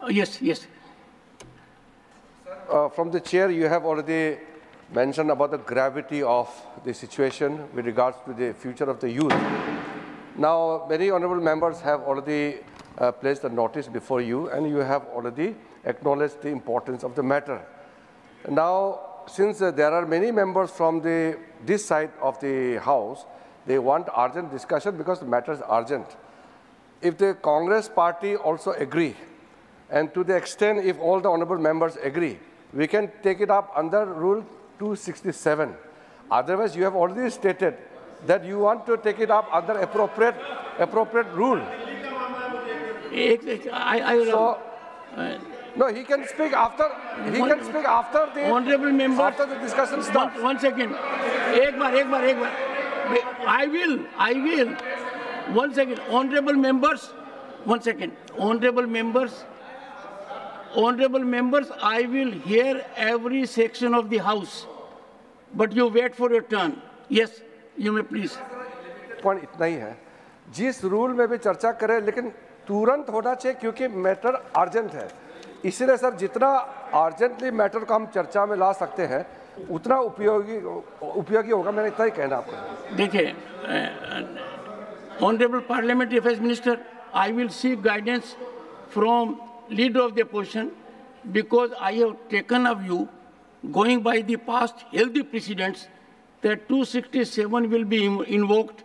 Yes, yes. From the chair, you have already mentioned about the gravity of the situation with regards to the future of the youth. Now, many honourable members have already placed a notice before you, and you have already acknowledged the importance of the matter. Now, since there are many members from this side of the House, they want urgent discussion because the matter is urgent. If the Congress party also agree, and to the extent if all the honourable members agree, we can take it up under Rule 267. Otherwise, you have already stated that you want to take it up under appropriate rule. No, he can speak after. He can speak after the honorable members. After the discussion starts. One second. एक बार. I will. 1 second. Honorable members. 1 second. Honorable members, I will hear every section of the House, but you wait for your turn. Yes, you may please. Point इतना ही है, जिस rule में भी चर्चा करें लेकिन तुरंत होना चाहिए क्योंकि मैटर अर्जेंट है. इसीलिए सर जितना अर्जेंटली मैटर को हम चर्चा में ला सकते हैं उतना उपयोगी होगा. मैंने इतना ही कहना आपको. देखिए, honourable parliamentary affairs minister, I will seek guidance from leader of the opposition because I have taken a view, going by the past healthy precedents, that 267 will be invoked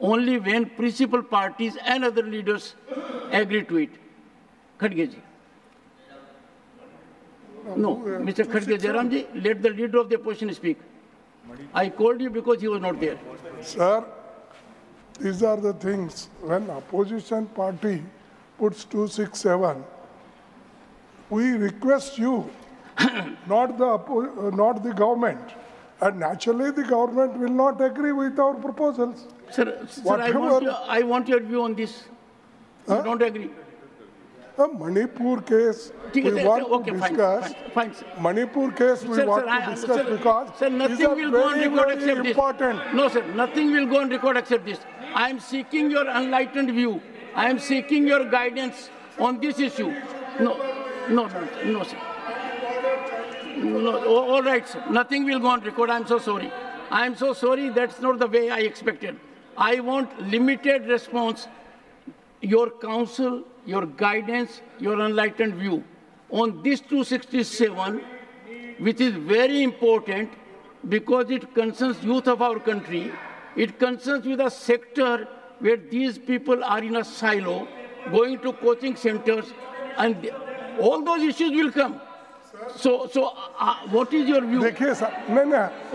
only when principal parties and other leaders agree to it. Khadge ji. No, Mr. Khadge Jairam ji, let the leader of the opposition speak. I called you because he was not there. Sir, these are the things. When opposition party puts 267, we request you, not the government. And naturally, the government will not agree with our proposals. Sir, I want your view on this. You don't agree? A Manipur case we want to discuss. Fine. Manipur case we want to discuss because nothing will go on record except important. This. No, sir, nothing will go on record except this. I am seeking your enlightened view. I am seeking your guidance on this issue. No, sir. No, all right, sir. Nothing will go on record. I am so sorry. I am so sorry. That's not the way I expected. I want limited response, your counsel, your guidance, your enlightened view on this 267, which is very important because it concerns youth of our country. It concerns with a sector where these people are in a silo, going to coaching centers, and all those issues will come. So what is your view? देखिए sir, नहीं,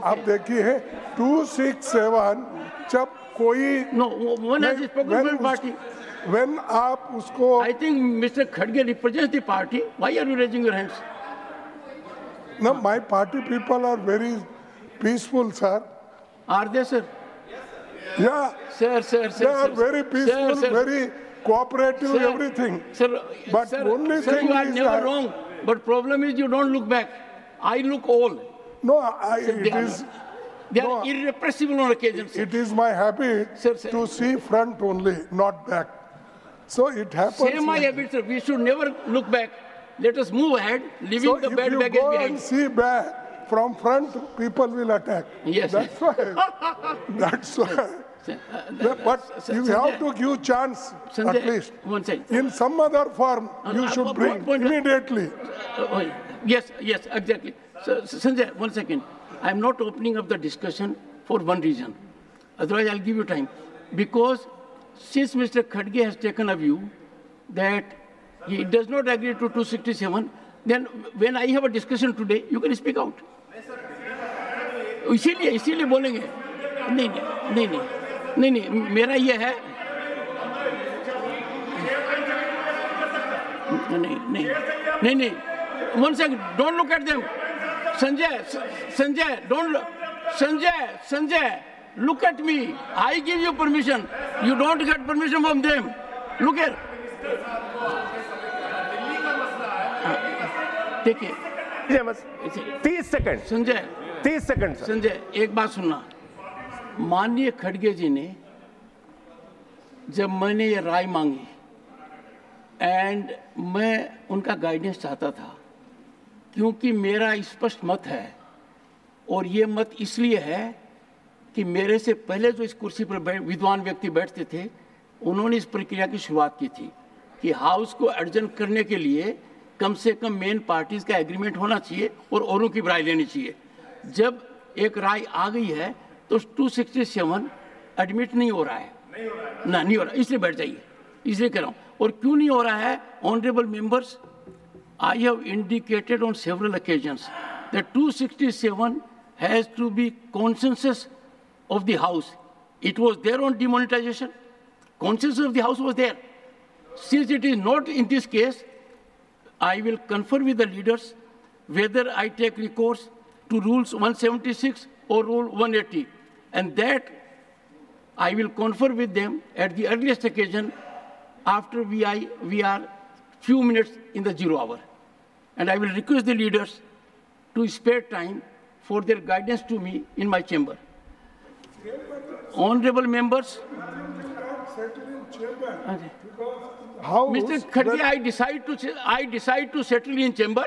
आप देखिए 267 जब कोई no one has spoken for party. When आप उसको I think Mr. Khadge represents the party. Why are you raising your hands? No, my party people are very peaceful, sir. Are they, sir? Yeah. Sir. They are very peaceful, very cooperative, sir, everything. Sir, but only sir, thing you are is never wrong. But problem is you don't look back. I look all. No, They are irrepressible on occasions. It is my habit to see front only, not back. So it happens. Same my habit, sir. We should never look back. Let us move ahead, leaving the bad baggage behind. So if you go and see back, from front, people will attack. Yes. That's why. That's why. But you have to give chance, Sanjay, at least. One second. In some other form, you should bring immediately. Yes, exactly. So, Sanjay, 1 second. I am not opening up the discussion for one reason. Otherwise, I'll give you time. Because since Mr. Khadge has taken a view that he does not agree to 267, then when I have a discussion today, you can speak out. इसीलिए बोलेंगे. नहीं, मेरा ये है. नहीं. 1 second. Don't look at them. Sanjay, don't look. Sanjay, look at me. I give you permission. You don't get permission from them. Look here. देखिए 30 second. Sanjay 30 second. Sanjay, एक बात सुनना. माननीय खड़गे जी ने जब मैंने ये राय मांगी एंड मैं उनका गाइडेंस चाहता था, क्योंकि मेरा स्पष्ट मत है, और ये मत इसलिए है कि मेरे से पहले जो इस कुर्सी पर विद्वान व्यक्ति बैठते थे, उन्होंने इस प्रक्रिया की शुरुआत की थी कि हाउस को एडजर्न करने के लिए कम से कम मेन पार्टीज का एग्रीमेंट होना चाहिए और औरों की राय लेनी चाहिए। जब एक राय आ गई है तो 267 एडमिट नहीं हो रहा है, नहीं हो रहा, इसलिए बैठ जाइए, इसलिए कह रहा हूँ। और क्यों नहीं हो रहा है? Honourable members, I have indicated on several occasions that 267 has to be consensus of the House. It was there on demonetization. Consensus of the House was there. Since it is not in this case, I will confer with the leaders whether I take recourse to Rules 176 or Rule 180. And that I will confer with them at the earliest occasion after we are few minutes in the 0 hour. And I will request the leaders to spare time for their guidance to me in my chamber. Honorable members, House, Mr. Khadge, I decide to settle in chamber.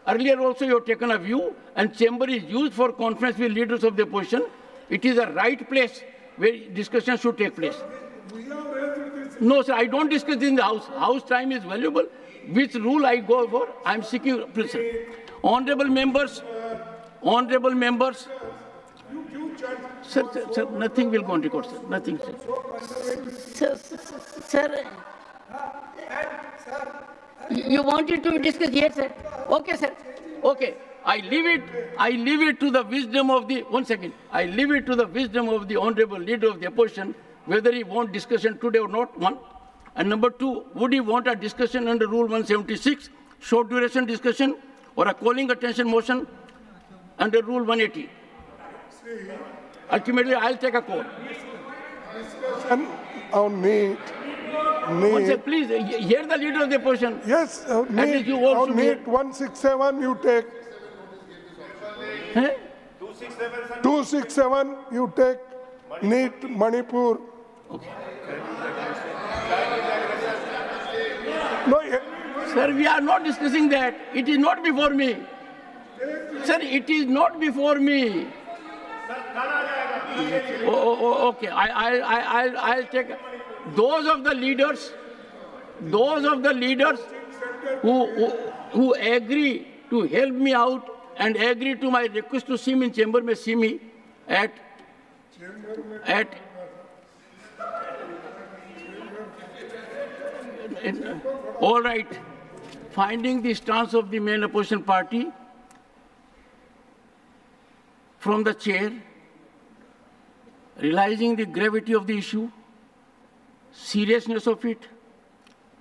Earlier also you have taken a view, and chamber is used for conference with leaders of the opposition. It is a right place where discussion should take place. No, sir, I don't discuss in the House. House time is valuable. Which rule I go for? I am seeking. Please, sir. Honorable members, sir, nothing will go on record, sir. Nothing, sir. Sir, you wanted to discuss, yes, sir. Okay, sir. Okay, I leave it to the wisdom of the, one second, I leave it to the wisdom of the honorable leader of the opposition, whether he want discussion today or not, one. And number two, would he want a discussion under Rule 176, short duration discussion, or a calling attention motion under Rule 180? Ultimately, I'll take a call. on need. One second, please, hear the leader of the opposition. Yes, least you also on need 167 you take. Eh? 267 you take. NEET Manipur. Okay. No, Sir, we are not discussing that. It is not before me. Sir, it is not before me. Okay, I'll take those of the leaders who agree to help me out and agree to my request to see me in chamber may see me at all right. Finding the stance of the main opposition party from the chair, realizing the gravity of the issue, seriousness of it,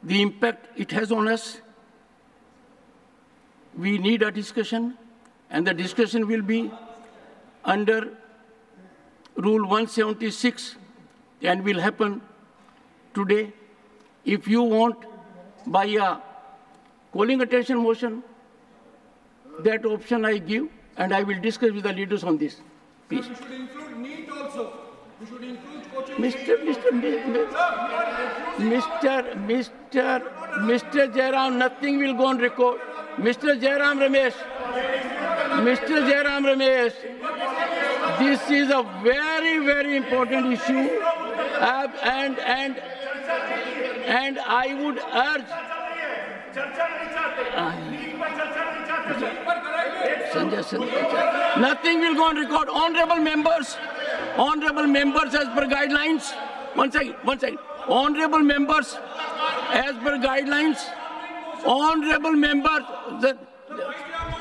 the impact it has on us, we need a discussion, and the discussion will be under Rule 176 and will happen today. If you want by a calling attention motion, that option I give, and I will discuss with the leaders on this. Please. We should include NEET also. We should include coaching. Mr. Jairam, nothing will go on record. Mr. Jairam Ramesh, this is a very, very important issue, and I would urge. Nothing will go on record. Honorable members as per guidelines. One second. Honorable members, as per guidelines. Honorable members,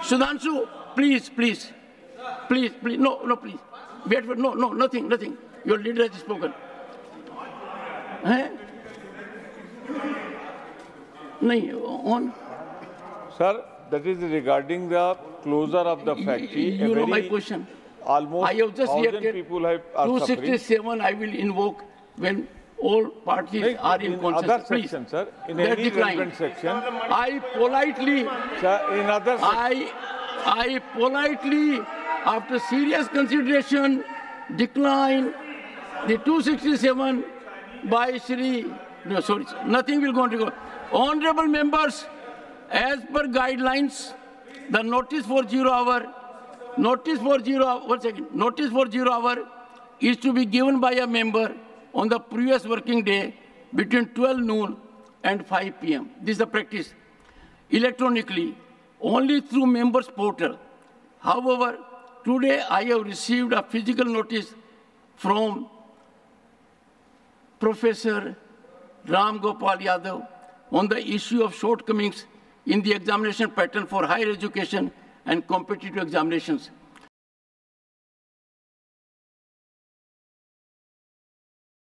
Sudhanshu, please. No, please. Wait for, no, nothing. Your leader has spoken. On. Sir, that is regarding the closure of the factory. You know my question. Almost I have just 1,000 people are suffering. 267 I will invoke when all parties are in consensus. Other Please. section, sir. In That any decline. relevant section. I politely, Sir, in other section. I politely, after serious consideration, decline the 267 by Shri. No, sorry, nothing will go on record. Honorable members, as per guidelines, the notice for 0 hour, notice for 0 hour is to be given by a member on the previous working day between 12 noon and 5 p.m. This is the practice. Electronically, only through members' portal. However, today I have received a physical notice from Professor Ram Gopal Yadav on the issue of shortcomings in the examination pattern for higher education and competitive examinations.